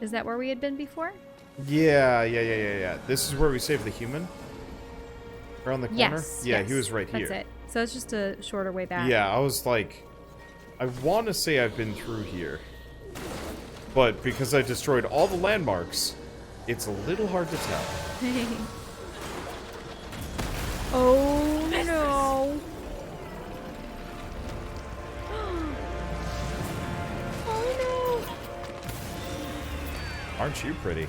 Is that where we had been before? Yeah. This is where we saved the human? Around the corner? Yes. Yeah, yes, he was right here. That's it. So it's just a shorter way back. Yeah, I was like... I want to say I've been through here. But because I destroyed all the landmarks, it's a little hard to tell. Oh, no. Oh, no. Aren't you pretty?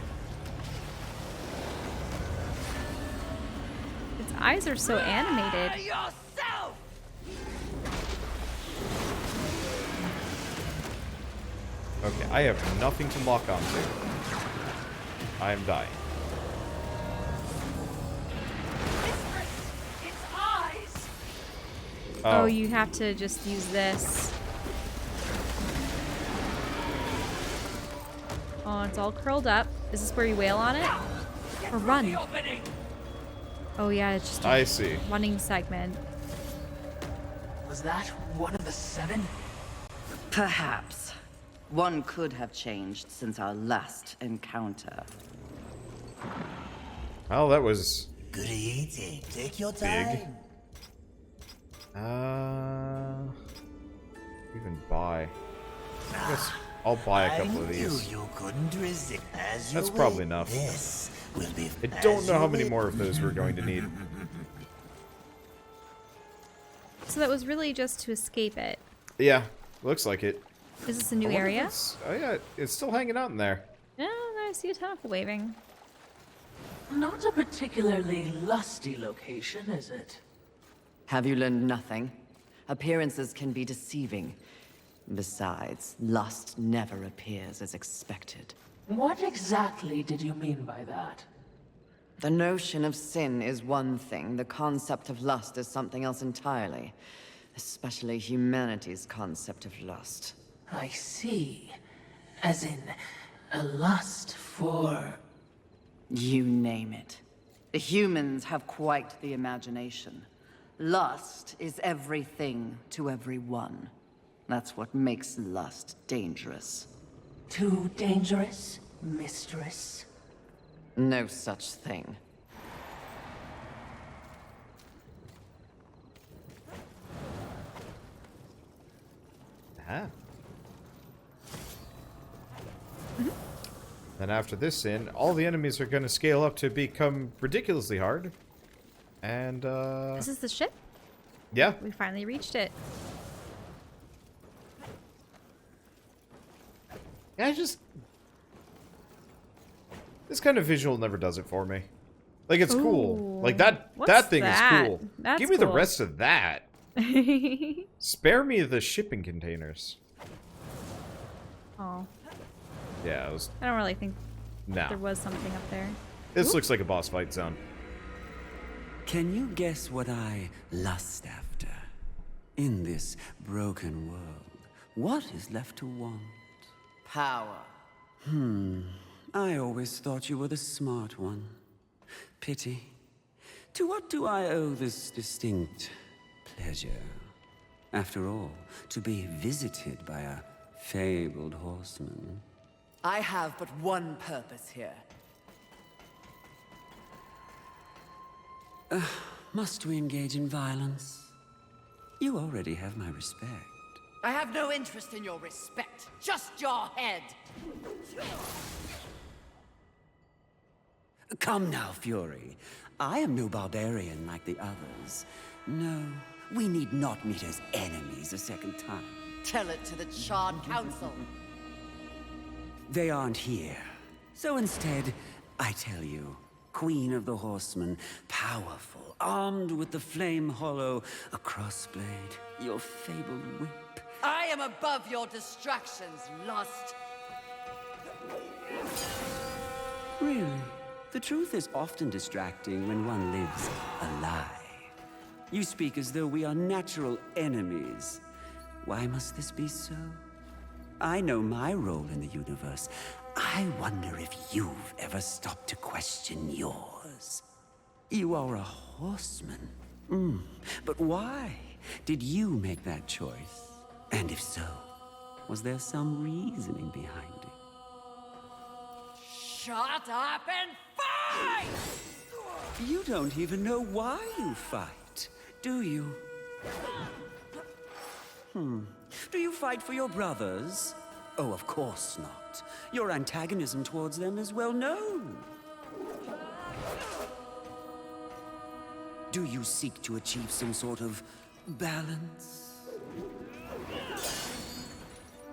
Its eyes are so animated. Yourself! Okay, I have nothing to lock onto. I am dying. Its eyes! Oh, you have to just use this. Oh, it's all curled up. Is this where you wail on it? Or run? Oh yeah, it's just a I see. running segment. Was that one of the 7? Perhaps. One could have changed since our last encounter. Well, that was Good eating. Take your big. time. Even buy. I guess I'll buy a couple of these. You couldn't resist. As That's you probably will. enough. This will be. I don't as know you how many will. more of those we're going to need. So that was really just to escape it. Yeah, looks like it. Is this a new I wonder if area? Oh yeah, it's still hanging out in there. Yeah, I see a tentacle waving. Not a particularly lusty location, is it? Have you learned nothing? Appearances can be deceiving. Besides, lust never appears as expected. What exactly did you mean by that? The notion of sin is one thing, the concept of lust is something else entirely. Especially humanity's concept of lust. I see. As in, a lust for... You name it. The humans have quite the imagination. Lust is everything to everyone. That's what makes lust dangerous. Too dangerous, mistress? No such thing. Ah. And after this sin, all the enemies are going to scale up to become ridiculously hard. And, This is the ship? yeah. We finally reached it. Yeah, I just... This kind of visual never does it for me. Like, it's cool. Like, that What's thing that? is cool. That's Give me the cool. rest of that. Spare me the shipping containers. Oh, Yeah, it was... I don't really think No. there was something up there. This looks like a boss fight zone. Can you guess what I lust after? In this broken world, what is left to want? Power. I always thought you were the smart one. Pity. To what do I owe this distinct pleasure? After all, to be visited by a fabled horseman. I have but one purpose here. Must we engage in violence? You already have my respect. I have no interest in your respect, just your head. Come now, Fury. I am no barbarian like the others. No, we need not meet as enemies a second time. Tell it to the Charred Council. They aren't here. So instead, I tell you, Queen of the Horsemen, powerful, armed with the flame hollow, a crossblade, your fabled whip. I am above your distractions, lust. Really? The truth is often distracting when one lives a lie. You speak as though we are natural enemies. Why must this be so? I know my role in the universe. I wonder if you've ever stopped to question yours. You are a horseman. But why did you make that choice? And if so, was there some reasoning behind it? shut up and fight! You don't even know why you fight, do you? Do you fight for your brothers? Oh, of course not. Your antagonism towards them is well known. Do you seek to achieve some sort of balance?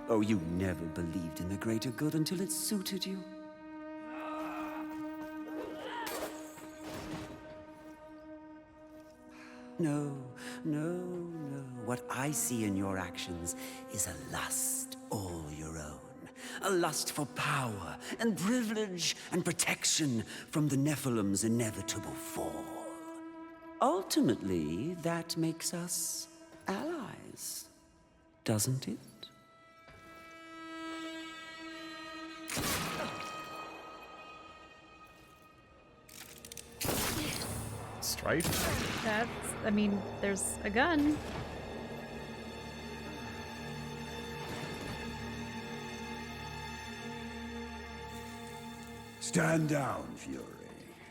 Oh, you never believed in the greater good until it suited you. No, no, no. What I see in your actions is a lust all your own. A lust for power and privilege and protection from the Nephilim's inevitable fall. Ultimately, that makes us allies, doesn't it? Strife? That's, I mean, there's a gun. Stand down, Fury.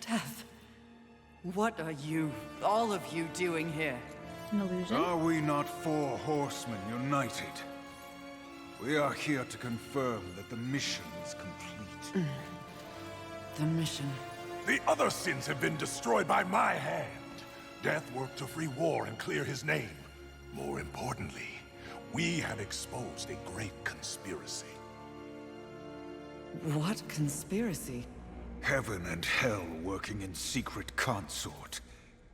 Death. What are you, all of you, doing here? An illusion? Are we not four horsemen united? We are here to confirm that the mission is complete. The mission. The other sins have been destroyed by my hand. Death worked to free War and clear his name. More importantly, we have exposed a great conspiracy. What conspiracy? Heaven and hell working in secret consort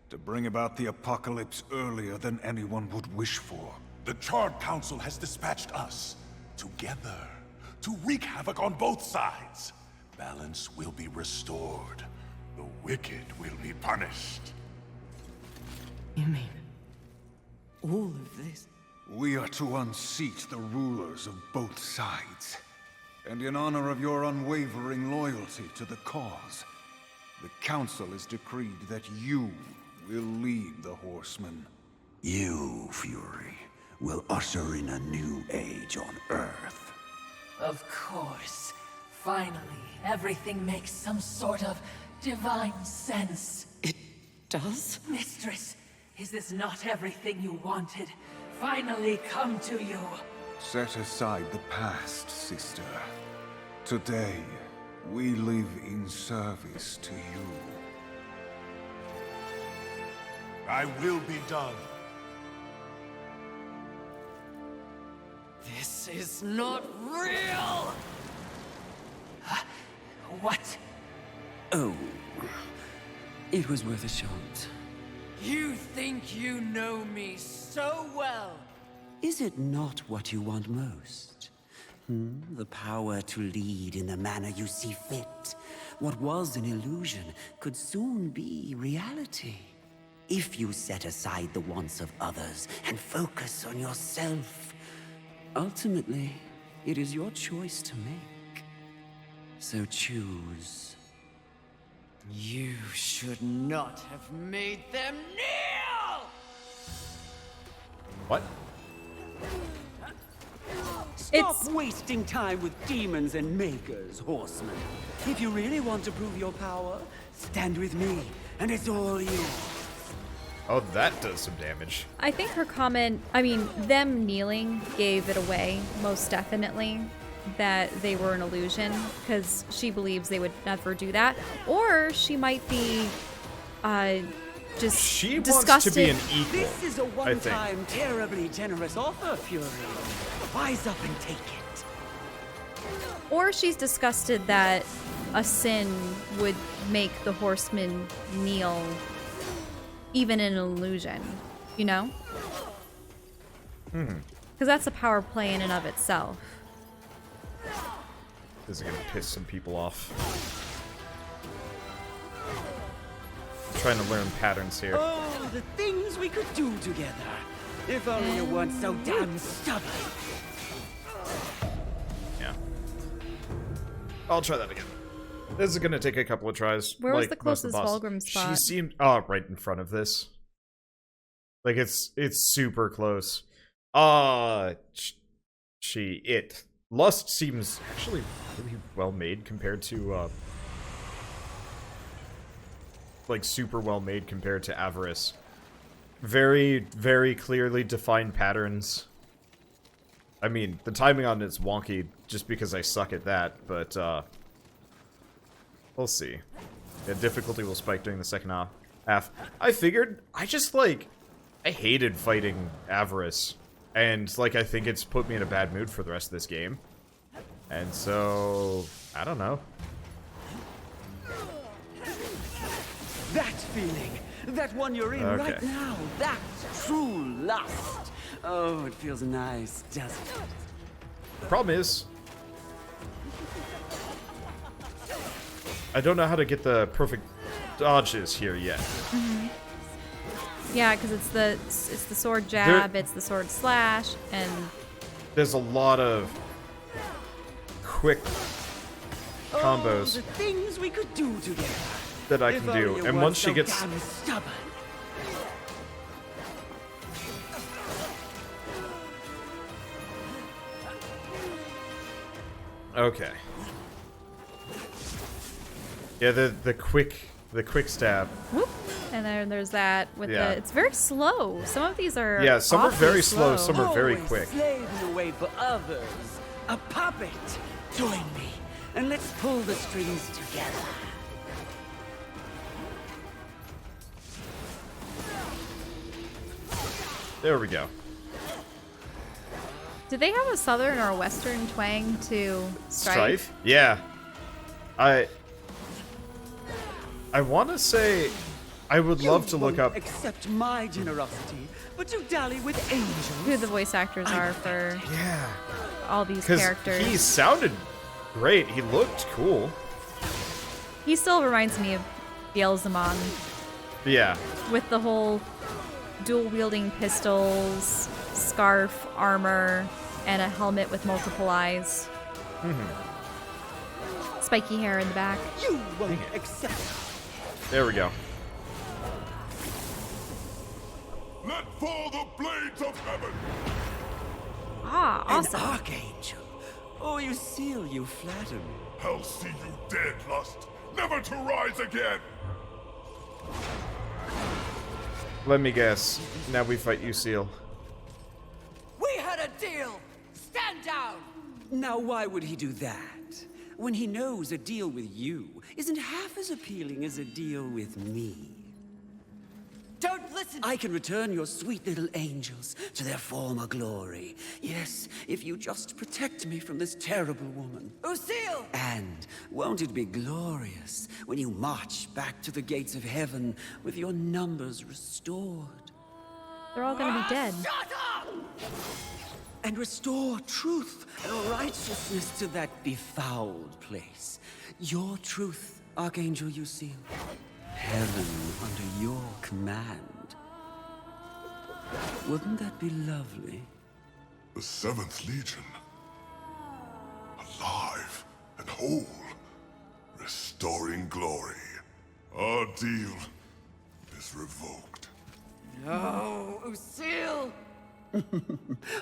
to bring about the apocalypse earlier than anyone would wish for. The Charred Council has dispatched us together to wreak havoc on both sides. Balance will be restored. The wicked will be punished. You mean all of this? We are to unseat the rulers of both sides. And in honor of your unwavering loyalty to the cause, the Council has decreed that you will lead the Horsemen. You, Fury, will usher in a new age on Earth. Of course. Finally, everything makes some sort of divine sense. It does? Mistress, is this not everything you wanted? Finally come to you. Set aside the past, sister. Today, we live in service to you. I will be done. This is not real! What? Oh, it was worth a shot. You think you know me so well? Is it not what you want most? The power to lead in the manner you see fit. What was an illusion could soon be reality. If you set aside the wants of others and focus on yourself. Ultimately, it is your choice to make. So choose. You should not have made them kneel! What? Stop wasting time with demons and makers, horsemen. If you really want to prove your power, stand with me, and it's all yours. Oh, that does some damage. I think her comment, I mean, them kneeling gave it away, most definitely, that they were an illusion, because she believes they would never do that. Or she might be, just She disgusted. wants to be an equal, This is a I think. one-time, terribly generous offer, Fury. Rise up and take it. Or she's disgusted that a sin would make the horseman kneel, even in an illusion, you know? Because that's a power play in and of itself. This is gonna piss some people off. I'm trying to learn patterns here. Oh, the things we could do together. If only you weren't so damn stubborn. Yeah. I'll try that again. This is gonna take a couple of tries. Where was like the most of closest boss. Fulgrim spot? She seemed right in front of this. Like it's super close. It Lust seems actually really well made compared to, like, super well made compared to Avarice. Very, very clearly defined patterns. I mean, the timing on it's wonky just because I suck at that, but, we'll see. Yeah, difficulty will spike during the second half. I figured, I just, like, I hated fighting Avarice. And, like, I think it's put me in a bad mood for the rest of this game. And so, I don't know. That feeling! That one you're in right now! That's true lust! Oh, it feels nice, doesn't it? The problem is, I don't know how to get the perfect dodges here yet. Mm-hmm. Yeah, because it's the sword jab, it's the sword slash, and there's a lot of quick combos the things we could do together. That I can do, and once she gets stubborn. Okay. Yeah, the quick stab. Whoop. And then there's that with the. It's very slow. Some of these are. Yeah, some are very slow. Some are very quick. Slaving away for others. A puppet. Join me, and let's pull the strings together. There we go. Do they have a southern or a western twang to Strife? Yeah. I want to say I would love to look up. Accept my generosity, but you dally with angels. Who the voice actors are for all these characters. He sounded great. He looked cool. He still reminds me of Beelzemon. Yeah. With the whole dual-wielding pistols, scarf, armor, and a helmet with multiple eyes. Mm-hmm. Spiky hair in the back. You won't accept. There we go. Let fall the blades of heaven! Ah, awesome. An archangel. Oh, Usiel, you flatter me. I'll see you dead, Lust, never to rise again! Let me guess. Now we fight Usiel. We had a deal! Stand down! Now why would he do that? When he knows a deal with you isn't half as appealing as a deal with me. Don't listen! I can return your sweet little angels to their former glory. Yes, if you just protect me from this terrible woman. Usiel! And won't it be glorious when you march back to the gates of heaven with your numbers restored? They're all gonna be dead. Shut up! And restore truth and righteousness to that befouled place. Your truth, Archangel Usiel. Heaven under your command. Wouldn't that be lovely? The 7th Legion. Alive and whole. Restoring glory. Our deal is revoked. No, Usiel!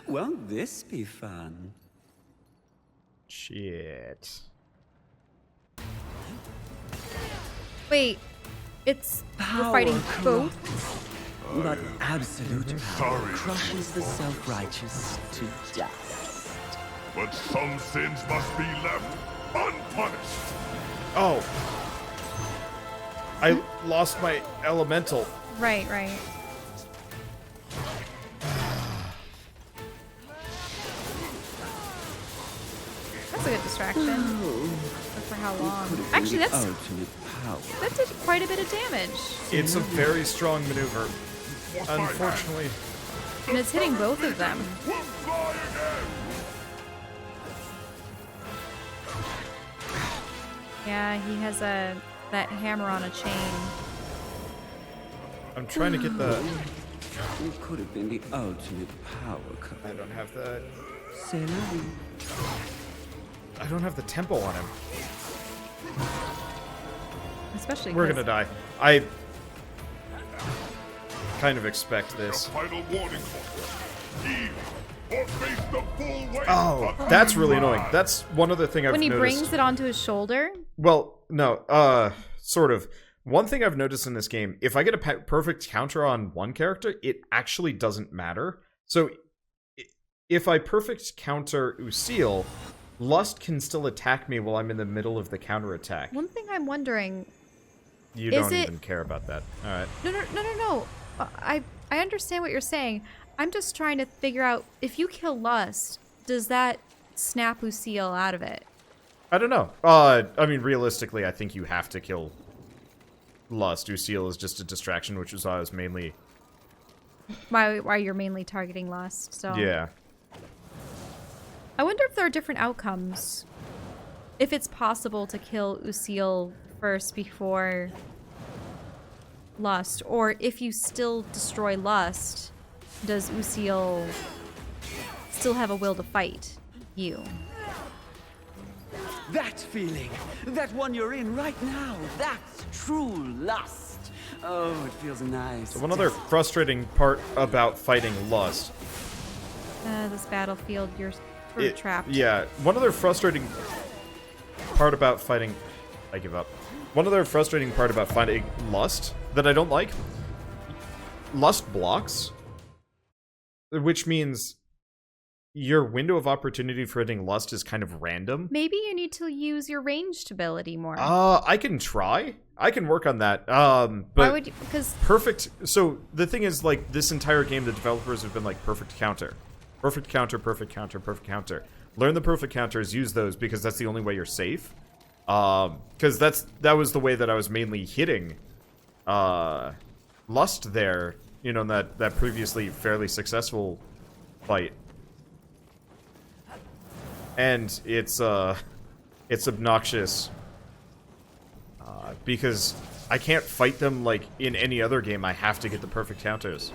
Won't this be fun? Shit. Wait, it's we're fighting both? But absolute power sorry. crushes the self-righteous to dust. But some sins must be left unpunished. Oh. I lost my elemental. Right. That's a good distraction. But for how long? Actually, that did quite a bit of damage. It's a very strong maneuver. Unfortunately. And it's hitting both of them. We'll fly again. Yeah, he has that hammer on a chain. I'm trying to get the... It could have been the ultimate power cut. I don't have the... C'est la vie. I don't have the tempo on him. Especially We're 'cause- gonna die. I kind of expect this. Final warning call. Heal. or face the full weight Oh, of that's really pride. annoying. That's one other thing I've When he noticed. brings it onto his shoulder. Well, no, sort of. One thing I've noticed in this game, if I get a perfect counter on one character, it actually doesn't matter. So, if I perfect counter Usiel, Lust can still attack me while I'm in the middle of the counterattack. One thing I'm wondering. You Is don't it- even care about that. Alright. No. I understand what you're saying. I'm just trying to figure out if you kill Lust, does that snap Usiel out of it? I don't know. I mean, realistically, I think you have to kill Lust. Usiel is just a distraction, which is why I was mainly... Why you're mainly targeting Lust, so. Yeah. I wonder if there are different outcomes. If it's possible to kill Usiel first before Lust, or if you still destroy Lust, does Usiel still have a will to fight you? That feeling, that one you're in right now, that's true lust. Oh, it feels nice. So one other frustrating part about fighting Lust... This battlefield, you're sort of trapped. Yeah, one other frustrating part about fighting... I give up. One other frustrating part about fighting Lust that I don't like... Lust blocks, which means your window of opportunity for hitting Lust is kind of random. Maybe you need to use your ranged ability more. I can try. I can work on that. But Why would you? Because perfect. So the thing is, like, this entire game, the developers have been like, perfect counter, perfect counter, perfect counter, perfect counter. Learn the perfect counters, use those because that's the only way you're safe. Because that was the way that I was mainly hitting Lust there. You know, in that previously fairly successful fight. And it's obnoxious because I can't fight them like in any other game. I have to get the perfect counters.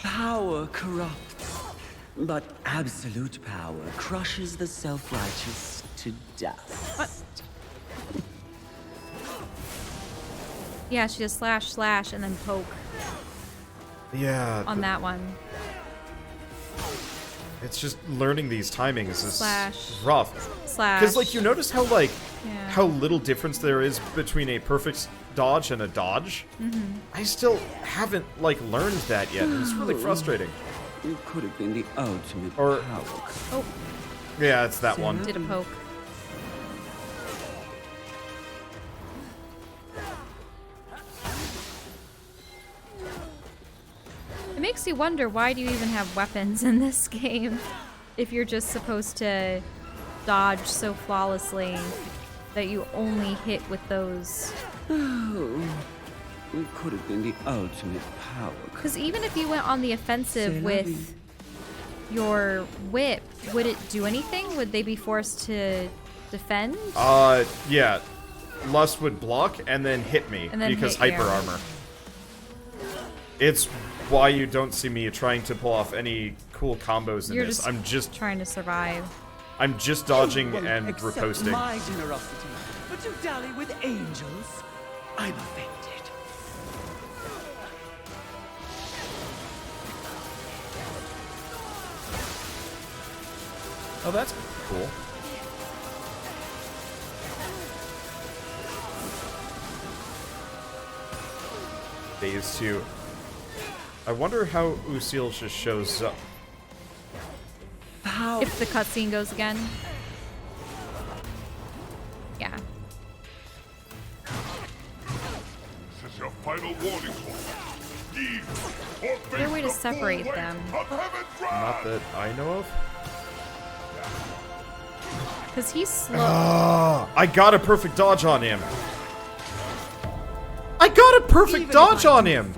Power corrupts, but absolute power crushes the self-righteous to dust. What? Yeah, she just slash, and then poke Yeah. on that one. It's just learning these timings is Slash. rough. Slash. Because like you notice how like Yeah. how little difference there is between a perfect dodge and a dodge. I still haven't like learned that yet. And it's really frustrating. It could have been the ultimate Or- power. Oh, Yeah, it's that one. did a poke. It makes you wonder, why do you even have weapons in this game if you're just supposed to dodge so flawlessly that you only hit with those? Oh, it could have been the ultimate power. Because even if you went on the offensive with your whip, would it do anything? Would they be forced to defend? Yeah. Lust would block and then hit me And then because hit you. hyper armor. It's why you don't see me trying to pull off any cool combos in You're this. just trying to survive. I'm just dodging You won't and accept riposting. my generosity, but you dally with angels. I'm offended. Oh, that's cool. Phase 2. I wonder how Usiel just shows up. How? If the cutscene goes again. Yeah. This is your final warning call. Leave or face there a way to the full separate weight them? of heaven's Not wrath. that I know of. Because he's slow. I got a perfect dodge on him. I got a perfect dodge on him.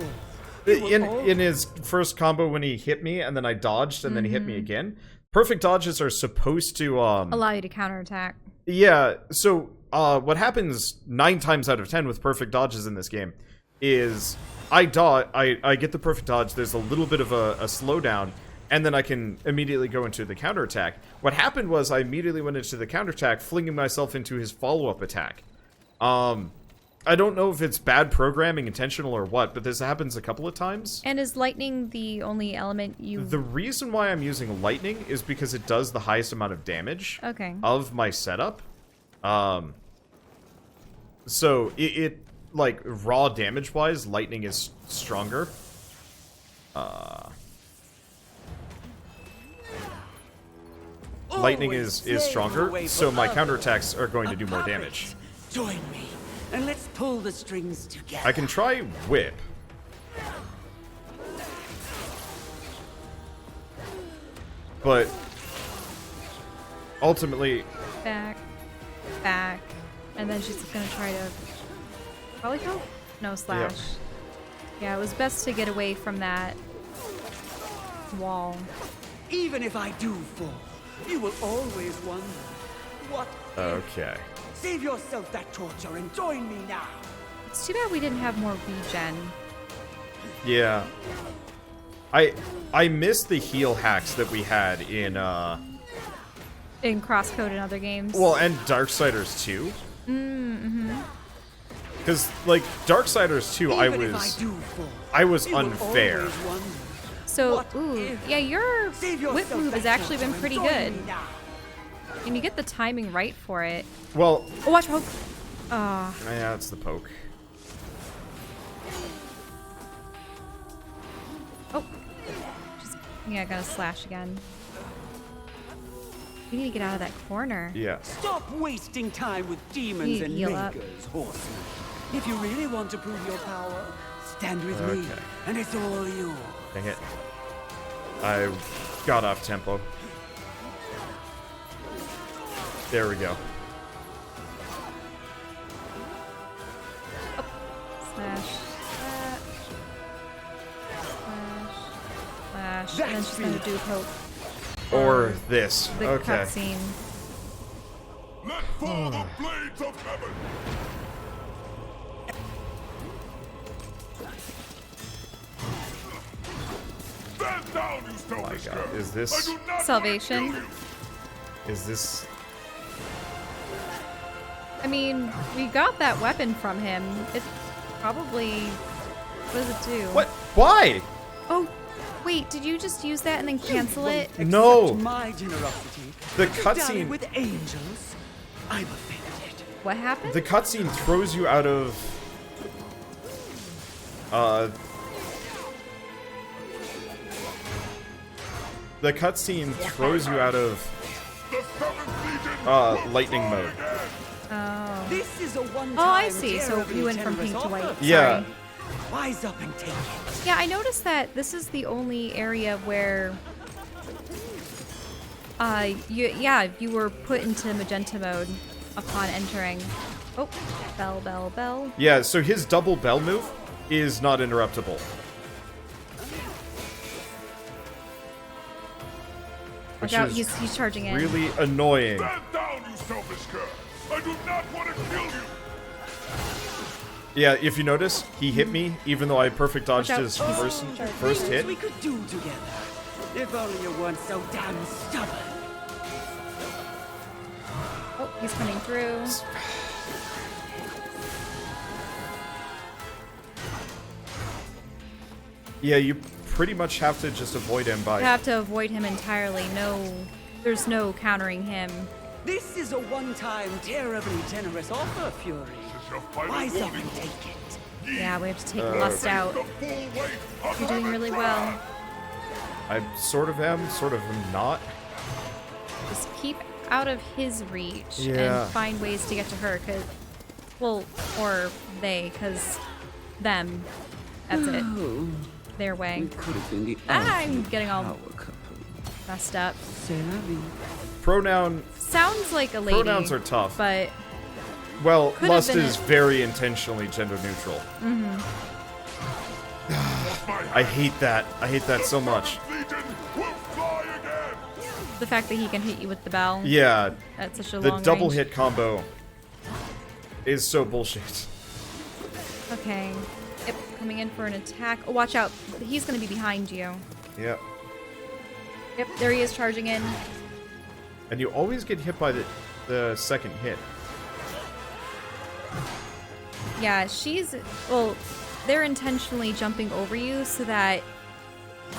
In his first combo when he hit me and then I dodged and then he hit me again. Perfect dodges are supposed to Allow you to counterattack. Yeah, so what happens 9 times out of 10 with perfect dodges in this game is I get the perfect dodge, there's a little bit of a slowdown, and then I can immediately go into the counterattack. What happened was I immediately went into the counterattack, flinging myself into his follow-up attack. I don't know if it's bad programming, intentional or what, but this happens a couple of times. And is lightning the only element you... The reason why I'm using lightning is because it does the highest amount of damage of my setup. So it like raw damage wise, lightning is stronger. Lightning is stronger, so my counterattacks are going to do more damage. Join me, and let's pull the strings together. I can try whip. But ultimately, back, and then she's gonna try to probably go? No, slash. Yep. Yeah, it was best to get away from that wall. Even if I do fall, you will always wonder what. Okay. Save yourself that torture and join me now. It's too bad we didn't have more regen. Yeah. I miss the heal hacks that we had in Crosscode and other games. well, and Darksiders 2. Because like Darksiders 2, I was unfair. So, ooh, yeah, your whip move has actually been pretty good. And you get the timing right for it. Well, oh, watch poke. Yeah, it's the poke. Oh, yeah, I gotta slash again. We need to get out of that corner. Yeah. Stop wasting time with demons and makers, horsemen. If you really want to prove your power, stand with me, and it's all yours. Dang it. I got off tempo. There we go. Oh. Slash. Slash. And then she's gonna do a poke. Or this. The cutscene. Let fall the blades of heaven. Stand down, you Oh my stone. god, is this Salvation? Is this I mean, we got that weapon from him. It probably... What does it do? What? Why? Oh, wait, did you just use that and then cancel it? No. My generosity. The Dally cutscene. with angels. I'm offended. What happened? The cutscene throws you out of. The cutscene throws you out of. Lightning mode. Oh. This is a one-time Oh, I see. So we went from pink to white. Sorry. Yeah. Wise up and take it. Yeah, I noticed that this is the only area where you were put into magenta mode upon entering. Oh, bell, bell, bell. Yeah, so his double bell move is not interruptible. Watch Which out, is he's charging in. really annoying. Stand down, you selfish cur. I do not want to kill you. Yeah, if you notice, he hit me even though I perfect dodged his first hit. We could do together. If only you weren't so damn stubborn. Oh, he's coming through. Yeah, you pretty much have to just avoid him by... You have to avoid him entirely. There's no countering him. This is a one-time, terribly generous offer, Fury. Wise up and take it. Yeah, we have to take Lust out. You're doing really well. I sort of am, sort of am not. Just keep out of his reach Yeah. and find ways to get to her, cause, well, or they, cause them. That's it. Their way. Could have been the I'm getting all power couple. messed up. Pronoun... Sounds like a lady. Pronouns are tough. But Well, Could have Lust been is a- very intentionally gender neutral. I hate that. I hate that so much. the fact that he can hit you with the bell. Yeah, At such a the long double range. hit combo is so bullshit. Okay. Yep, coming in for an attack. Oh, watch out. He's gonna be behind you. Yeah. Yep, there he is charging in. And you always get hit by the second hit. Yeah, well, they're intentionally jumping over you so that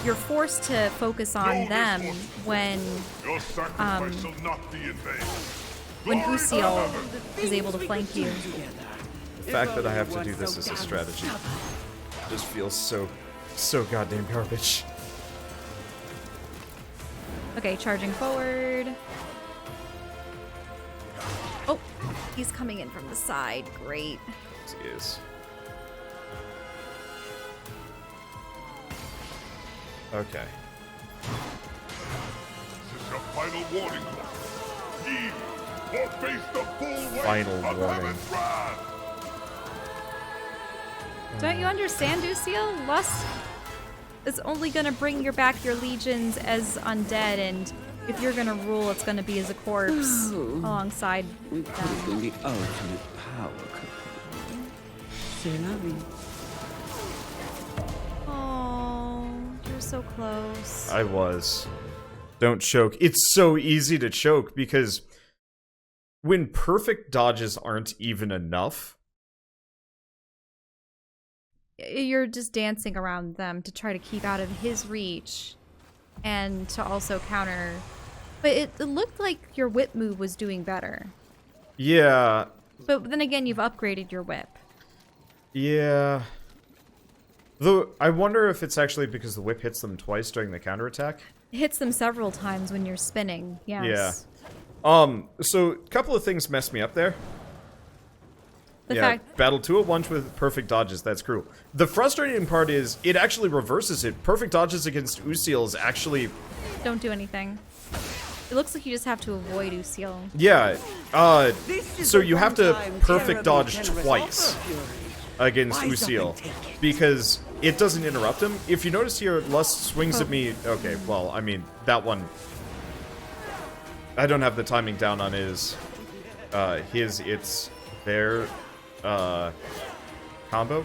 you're forced to focus on them when Your sacrifice shall not be in vain. Usiel is able to flank you. The fact that I have to do this as a strategy just feels so goddamn garbage. Okay, charging forward. Oh, he's coming in from the side. Great. Yes, he is. Okay. This is your final warning call. Yield or face the full weight Final of warning. heaven's wrath. Don't you understand, Usiel? Lust is only gonna bring back your legions as undead, and if you're gonna rule, it's gonna be as a corpse alongside We could have them. been the ultimate power couple. C'est la vie. Oh, you're so close. I was. Don't choke. It's so easy to choke because when perfect dodges aren't even enough, You're just dancing around them to try to keep out of his reach and to also counter. But it looked like your whip move was doing better. yeah, But then again, you've upgraded your whip. yeah. Though I wonder if it's actually because the whip hits them twice during the counterattack. It hits them several times when you're spinning. Yes. So a couple of things messed me up there. The Yeah, fact battle 2 at once with perfect dodges, that's cruel. The frustrating part is, it actually reverses it. Perfect dodges against Usiel is actually... don't do anything. It looks like you just have to avoid Usiel. Yeah, This is so the you have one to time perfect terribly dodge generous twice offer, Fury. against Wise up Usiel. and take it. Because it doesn't interrupt him. If you notice here, Lust swings at me... Okay, well, I mean, that one... I don't have the timing down on his... it's their... combo.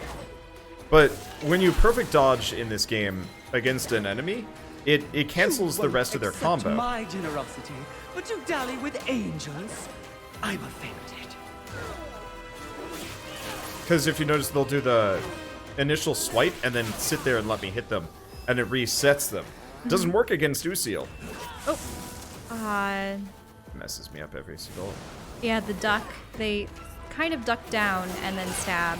But when you perfect dodge in this game against an enemy, it cancels the rest of their Accept combo. my generosity, but you dally with angels. I'm offended. Because if you notice, they'll do the initial swipe and then sit there and let me hit them, and it resets them. Doesn't work against Usiel. Messes me up every single... Yeah, the duck. They kind of duck down and then stab.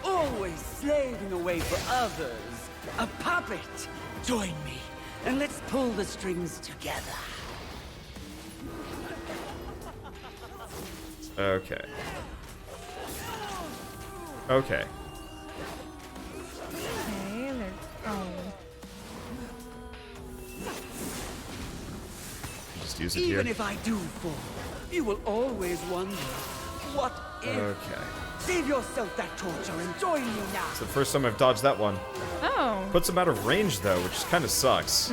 Always slaving away for others. A puppet. Join me, and let's pull the strings together. Okay. Okay. Okay, they're... Oh. Just use it here. Even if I do fall, you will always wonder, what if? Okay. Save yourself that torture and join me now. It's the first time I've dodged that one. Oh. Puts them out of range, though, which kind of sucks.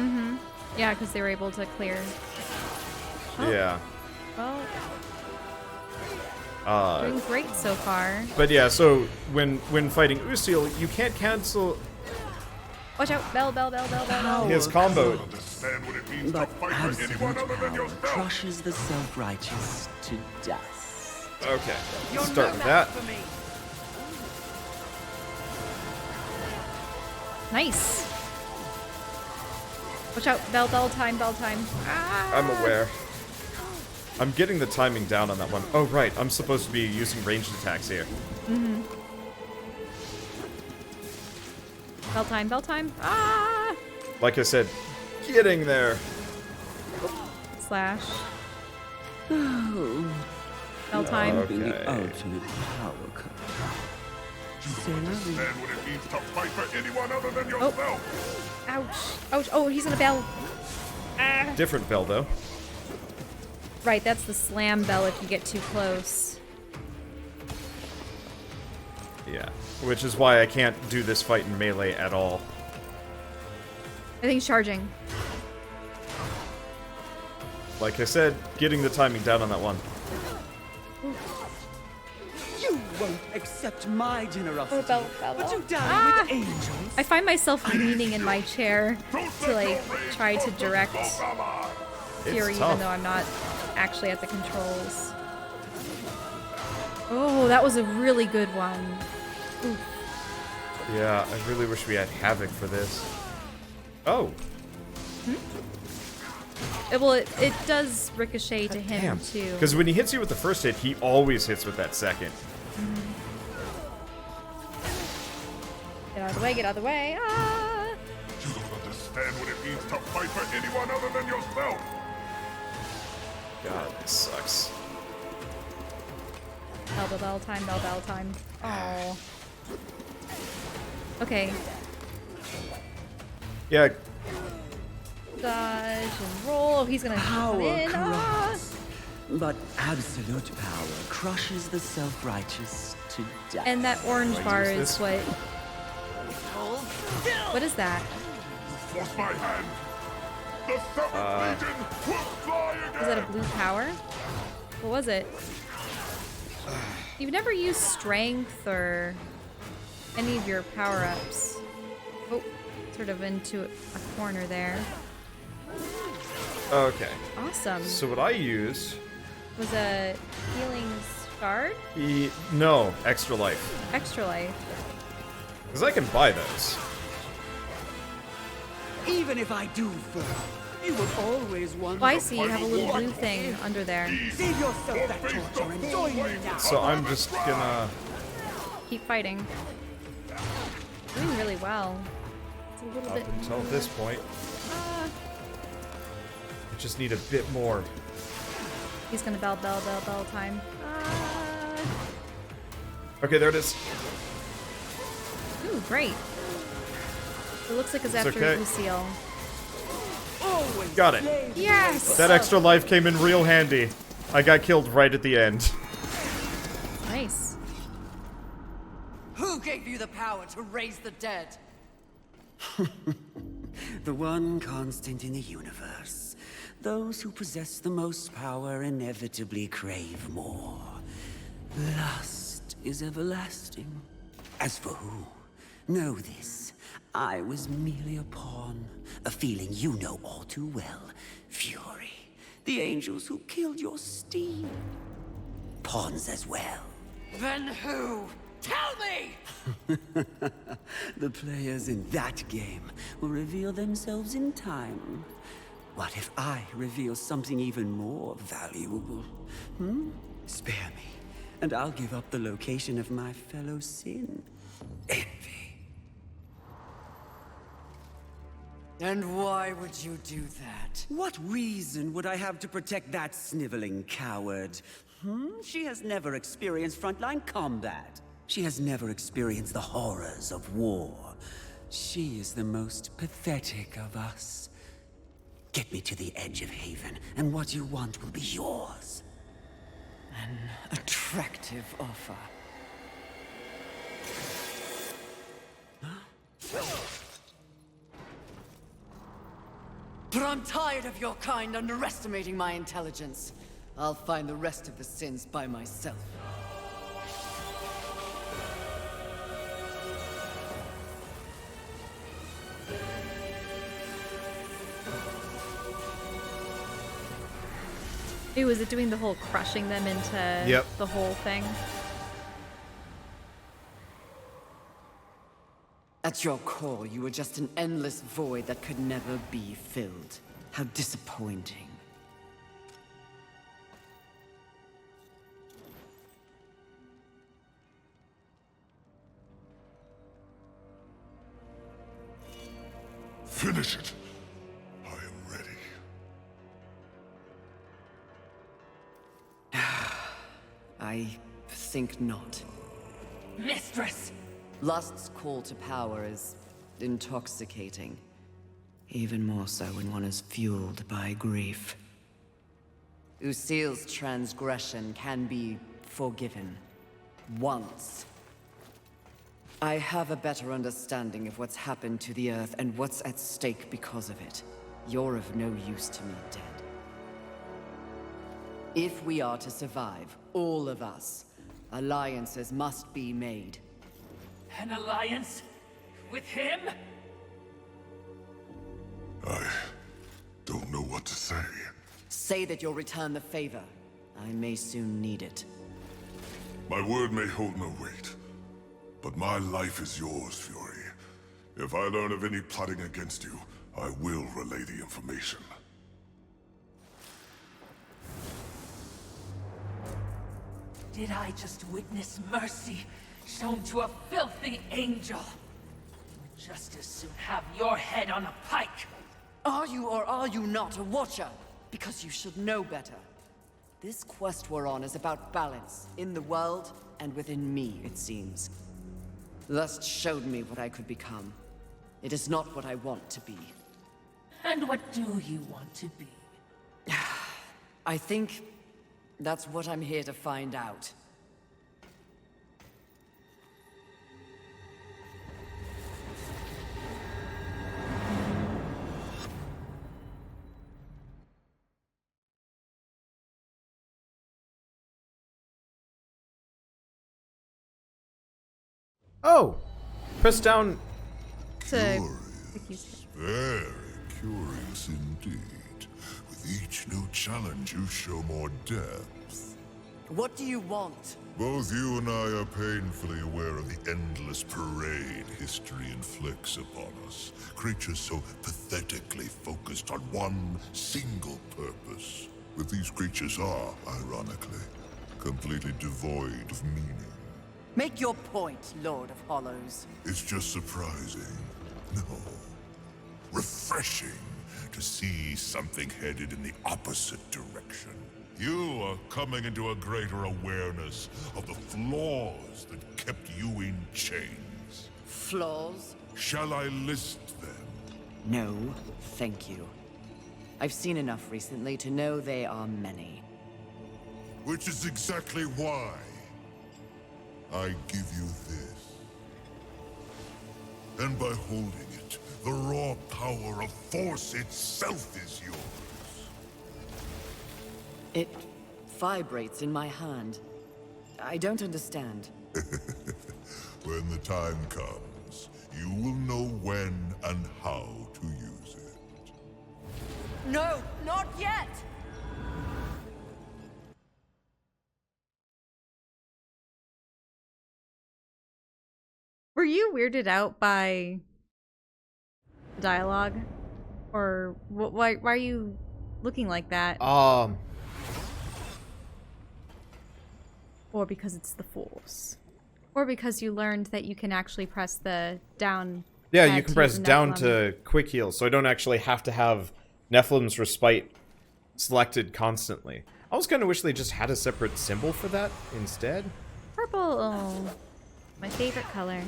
Yeah, because they were able to clear. Yeah. Well, doing great so far. But yeah, so when fighting Usiel, you can't cancel Watch out. Bell, bell, bell, bell, bell, bell. his combo. Understand what it means But to fight for anyone absolute other than power yourself. crushes the self-righteous to dust. Okay, let's start with that. Nice. Watch out. Bell, bell time, bell time. Ah. I'm aware. I'm getting the timing down on that one. Oh, right, I'm supposed to be using ranged attacks here. Bell time, bell time. Ah! Like I said, getting there. Slash. Bell time. Okay. The ultimate power couple. Understand what it means to fight for anyone other than yourself. Ouch. Ouch. Oh, he's gonna bell. Ah. Different bell, though. Right, that's the slam bell if you get too close. Yeah. Which is why I can't do this fight in melee at all. I think he's charging. Like I said, getting the timing down on that one. You won't accept my generosity, Oh, bell, bell, but bell. you die Ah! with angels. I find myself leaning in my chair to like try to direct Fury, It's even tough. though I'm not actually at the controls. Oh, that was a really good one. Oof. Yeah, I really wish we had Havoc for this. Oh. It does ricochet to him, Damn. too. Because when he hits you with the first hit, he always hits with that second. Get out of the way, get out of the way. Ah! You don't understand what it means to fight for anyone other than yourself. God, this sucks. Bell time. Oh. Okay. Yeah, Dodge and roll. Oh, he's gonna come Power in. Ah! corrupts, but absolute power crushes the self-righteous to death. And that orange Do I bar use is this? what? What is that? Force my hand. The Seventh Legion will fly again. Is that a blue power? What was it? You've never used strength or any of your power-ups. Oh, sort of into a corner there. okay. Awesome. So what I use... Was a healing shard? No, extra life. Extra life. Because I can buy those. Even if I do fall, you will always wonder. Oh, I see. You have a little blue thing under there. Save yourself that torture and join me now. So I'm just gonna... Keep fighting. Doing really well. It's a little Up bit. until this point. Ah. I just need a bit more. He's gonna bell time. Ah. Okay, there it is. Ooh, great. It looks like it's after okay. Usiel. Got it. Yes! That extra life came in real handy. I got killed right at the end. Nice. Who gave you the power to raise the dead? The one constant in the universe. Those who possess the most power inevitably crave more. Lust is everlasting. As for who, know this. I was merely a pawn. A feeling you know all too well. Fury. The angels who killed your steed. Pawns as well. Then who? Tell me! The players in that game will reveal themselves in time. What if I reveal something even more valuable? Spare me, and I'll give up the location of my fellow sin. Envy. And why would you do that? What reason would I have to protect that sniveling coward? She has never experienced frontline combat. She has never experienced the horrors of war. She is the most pathetic of us. Get me to the edge of Haven, and what you want will be yours. An attractive offer. But I'm tired of your kind underestimating my intelligence. I'll find the rest of the sins by myself. Ooh, is it doing the whole crushing them into the whole thing? At your core, you were just an endless void that could never be filled. How disappointing. Finish it. I am ready. I think not. Mistress! Lust's call to power is intoxicating. Even more so when one is fueled by grief. Usiel's transgression can be forgiven. Once. I have a better understanding of what's happened to the Earth and what's at stake because of it. You're of no use to me, dead. If we are to survive, all of us, alliances must be made. An alliance? With him? I don't know what to say. Say that you'll return the favor. I may soon need it. My word may hold no weight, but my life is yours, Fury. If I learn of any plotting against you, I will relay the information. Did I just witness mercy shown to a filthy angel? Would just as soon have your head on a pike. Are you or are you not a watcher? Because you should know better. This quest we're on is about balance, in the world and within me, it seems. Lust showed me what I could become. It is not what I want to be. And what do you want to be? I think that's what I'm here to find out. Oh! Press down. To Very curious indeed. With each new challenge, you show more depth. What do you want? Both you and I are painfully aware of the endless parade history inflicts upon us. Creatures so pathetically focused on one single purpose. But these creatures are, ironically, completely devoid of meaning. Make your point, Lord of Hollows. It's just surprising. No. Refreshing to see something headed in the opposite direction. You are coming into a greater awareness of the flaws that kept you in chains. Flaws? Shall I list them? No, thank you. I've seen enough recently to know they are many. Which is exactly why I give you this. And by holding it, the raw power of Force itself is yours. It vibrates in my hand. I don't understand. When the time comes, you will know when and how to use it. No, not yet! Were you weirded out by dialogue? Or why are you looking like that? Or because it's the Force? Or because you learned that you can actually press the down... Yeah, you can press down to quick heal, so I don't actually have to have Nephilim's Respite selected constantly. I always kind of wish they just had a separate symbol for that instead. Purple! Oh, my favorite color.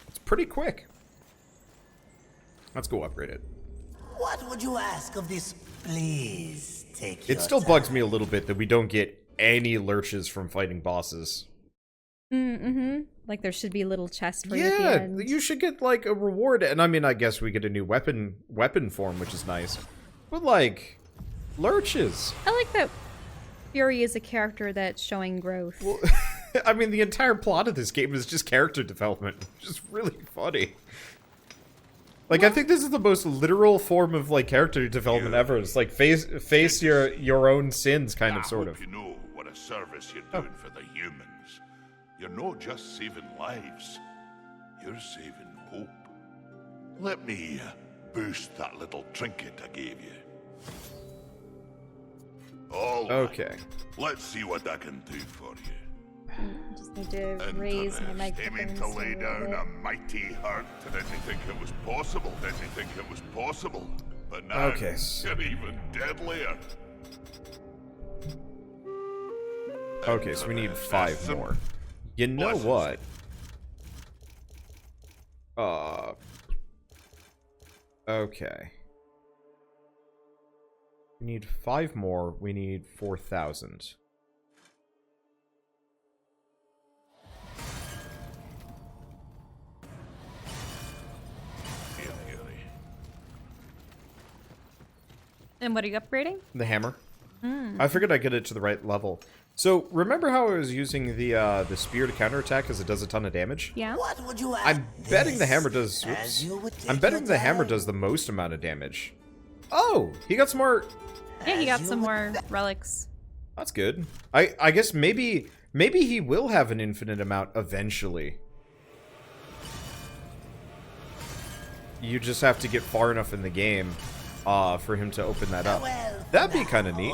It's pretty quick. Let's go upgrade it. What would you ask of this? Please take It still bugs me a little bit that we don't get any lurches from fighting bosses. Mm-hmm. Like there should be a little chest for you at the end. You should get like a reward. And I mean, I guess we get a new weapon form, which is nice. But like, lurches. I like that Fury is a character that's showing growth. Well, I mean, the entire plot of this game is just character development, which is really funny. Like, I think this is the most literal form of like character development ever. It's like face your own sins, kind of, sort of. You know what a service you're doing for the humans. You're not just saving lives, you're saving hope. Let me boost that little trinket I gave you. All right. Okay. Let's see what I can do for you. Just need to raise my microphone. Aiming to lay down a mighty hurt. Didn't think it was possible. Didn't think it was possible. But now Okay. you're even deadlier. Okay, so we need 5 more. You know what? Okay. We need 5 more. We need 4,000. And what are you upgrading? The hammer. I figured I'd get it to the right level. So, remember how I was using the spear to counterattack because it does a ton of damage? Yeah. What would you ask? I'm betting the hammer does... as Oops. you would take I'm betting your the hammer time. does the most amount of damage. Oh! He got some more... Yeah, he got As some you more relics. That's good. I guess maybe he will have an infinite amount eventually. You just have to get far enough in the game for him to open that up. That'd be kind of neat.